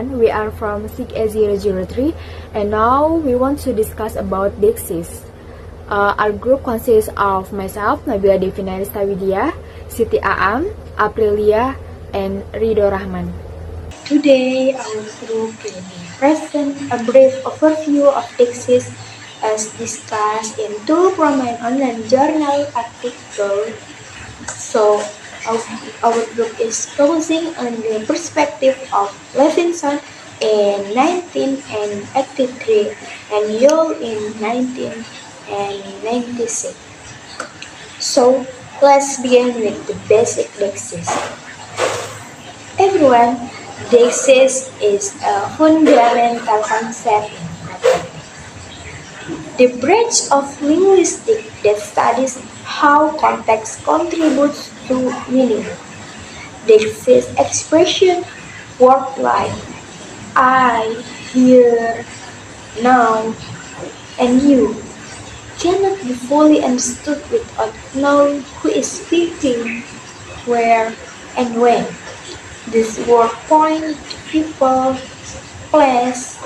everyone, we are from SIG 003 and now we want to discuss about Dexis. Our group consists of myself, Nabila Devina, Siti Aam, Aprillia, and Ridho Rahman. Today, our group will present a brief overview of Dexis as discussed in two prominent online journal articles. So, our group is focusing on the perspective of Levinson in 1983 and Yule in 1996. So, let's begin with the basic Dexis. Everyone, Dexis is a fundamental concept in mathematics, the branch of linguistics that studies how context contributes to meaning. Dexis expression work like I, here, now, and you cannot be fully understood without knowing who is speaking, where, and when. This word point to people, place,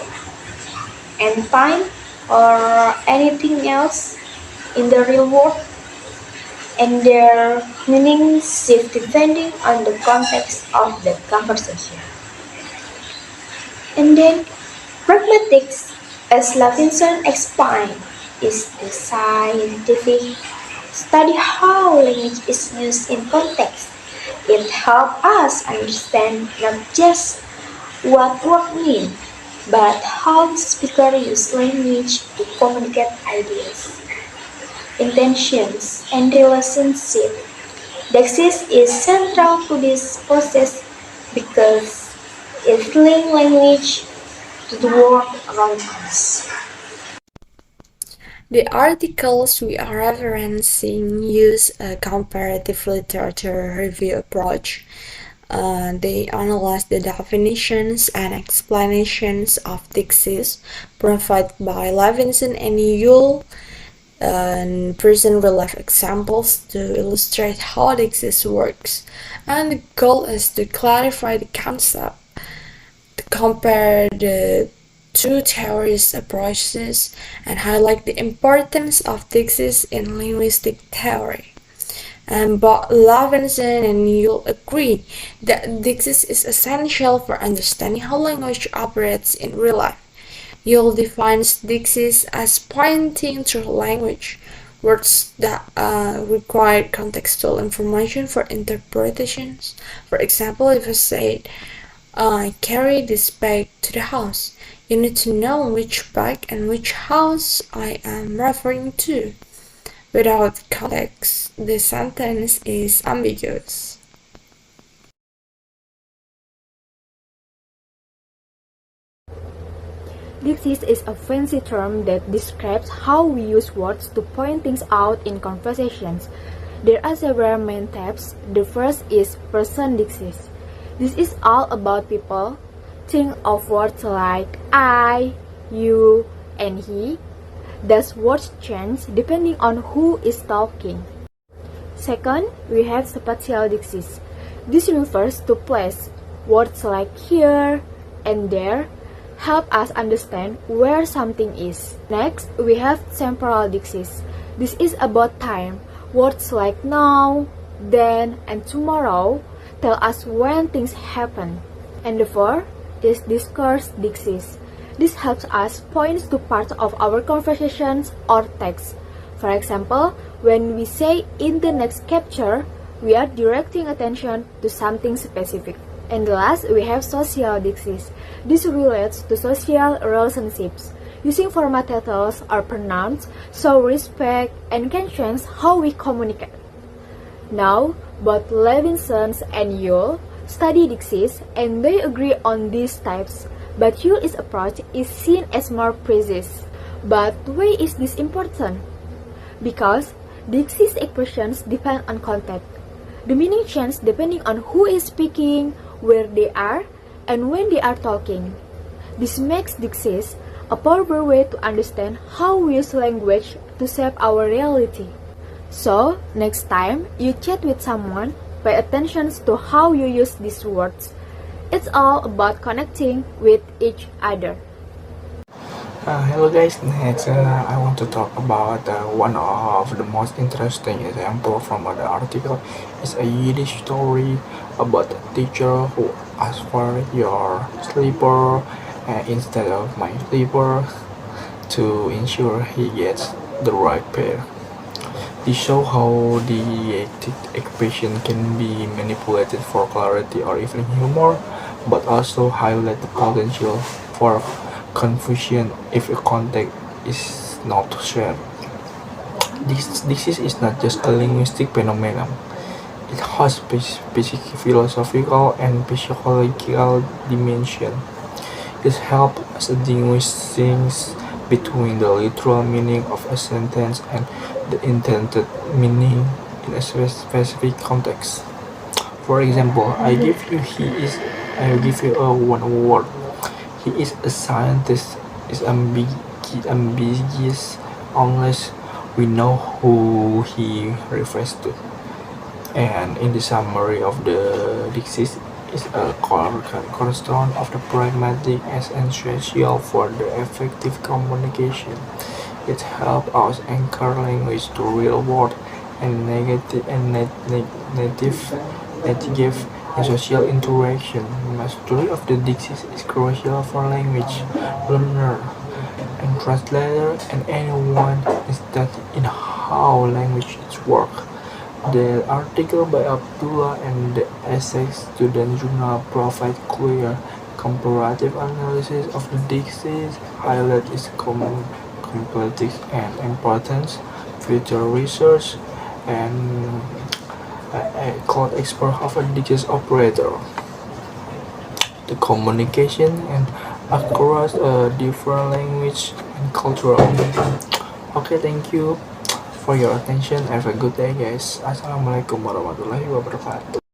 and time, or anything else in the real world, and their meaning shift depending on the context of the conversation. And then, pragmatics, as Levinson explained, is the scientific study how language is used in context. It helps us understand not just what words mean, but how the speaker uses language to communicate ideas, intentions, and relationships. Dexis is central to this process because it links language to the world around us. The articles we are referencing use a comparative literature review approach. They analyze the definitions and explanations of Dexis provided by Levinson and Yule and present real-life examples to illustrate how Dexis works. And the goal is to clarify the concept, to compare the two theories approaches, and highlight the importance of Dexis in linguistic theory. And both Levinson and Yule agree that Dexis is essential for understanding how language operates in real life. Yule defines Dexis as pointing through language, words that require contextual information for interpretations. For example, if I say, I carry this bag to the house, you need to know which bag and which house I am referring to. Without context, the sentence is ambiguous. Dexis is a fancy term that describes how we use words to point things out in conversations. There are several main types. The first is person Dexis. This is all about people. Think of words like I, you, and he. Thus, words change depending on who is talking. Second, we have spatial Dexis. This refers to place. Words like here and there help us understand where something is. Next, we have temporal Dexis. This is about time. Words like now, then, and tomorrow tell us when things happen. And the fourth is discourse Dexis. This helps us point to parts of our conversations or text. For example, when we say in the next capture, we are directing attention to something specific. And last, we have social Dexis. This relates to social relationships. Using formal titles or pronouns show respect and can change how we communicate. Now, both Levinson and Yule study Dexis and they agree on these types, but Yule's approach is seen as more precise. But why is this important? Because Dexis expressions depend on context. The meaning changes depending on who is speaking, where they are, and when they are talking. This makes Dexis a powerful way to understand how we use language to shape our reality. So, next time you chat with someone, pay attention to how you use these words. It's all about connecting with each other. Hello guys, next I want to talk about one of the most interesting example from the article. It's a Yiddish story about a teacher who asked for your slipper instead of my slipper to ensure he gets the right pair. This show how the expression can be manipulated for clarity or even humor, but also highlight the potential for confusion if a context is not shared. This is not just a linguistic phenomenon. It has basic philosophical and psychological dimension. It helps us distinguish between the literal meaning of a sentence and the intended meaning in a specific context. For example, I give you a one word. He is a scientist is ambiguous unless we know who he refers to. And in the summary of the thesis is a cornerstone of the pragmatic as essential for the effective communication. It helps us anchor language to real world and native and social interaction. Mastery of the thesis is crucial for language learner and translator and anyone interested in how languages work. The article by Abdullah and the Essex Student Journal provide clear comparative analysis of the thesis, highlight its complexity and importance, future research, and a called expert of a thesis operator. The communication and across a different language and cultural. Okay, thank you for your attention. Have a good day, guys. Assalamualaikum warahmatullahi wabarakatuh.